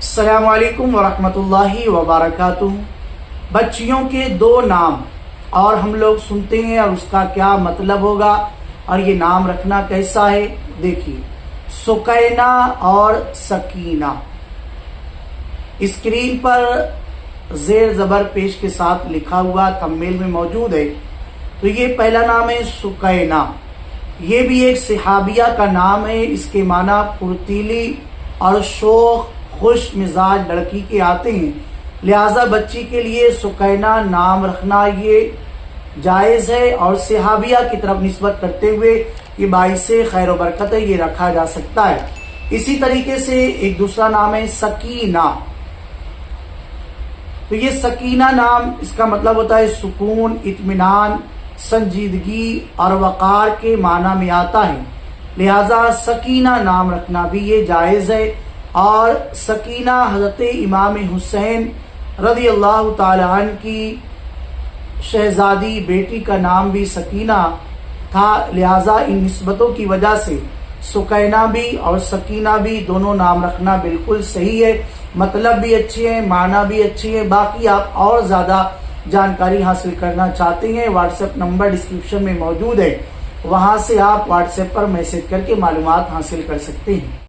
السلام علیکم ورحمۃ اللہ وبرکاتہ۔ بچیوں کے دو نام اور ہم لوگ سنتے ہیں اور اس کا کیا مطلب ہوگا اور یہ نام رکھنا کیسا ہے، دیکھیے سکینہ اور سکینہ۔ اسکرین پر زیر زبر پیش کے ساتھ لکھا ہوا تھمبنیل میں موجود ہے۔ تو یہ پہلا نام ہے سکینہ، یہ بھی ایک صحابیہ کا نام ہے۔ اس کے معنی پرتیلی اور شوخ خوش مزاج لڑکی کے آتے ہیں، لہذا بچی کے لیے سکینہ نام رکھنا یہ جائز ہے اور صحابیہ کی طرف نسبت کرتے ہوئے یہ باعث خیر و برکت ہے، یہ رکھا جا سکتا ہے۔ اسی طریقے سے ایک دوسرا نام ہے سکینہ۔ تو یہ سکینہ نام اس کا مطلب ہوتا ہے سکون، اطمینان، سنجیدگی اور وقار کے معنی میں آتا ہے، لہذا سکینہ نام رکھنا بھی یہ جائز ہے۔ اور سکینہ حضرت امام حسین رضی اللہ تعالی عنہ کی شہزادی بیٹی کا نام بھی سکینہ تھا، لہذا ان نسبتوں کی وجہ سے سکینہ بھی اور سکینہ بھی دونوں نام رکھنا بالکل صحیح ہے۔ مطلب بھی اچھے ہیں، معنی بھی اچھے ہیں۔ باقی آپ اور زیادہ جانکاری حاصل کرنا چاہتے ہیں، واٹس ایپ نمبر ڈسکرپشن میں موجود ہے، وہاں سے آپ واٹس ایپ پر میسج کر کے معلومات حاصل کر سکتے ہیں۔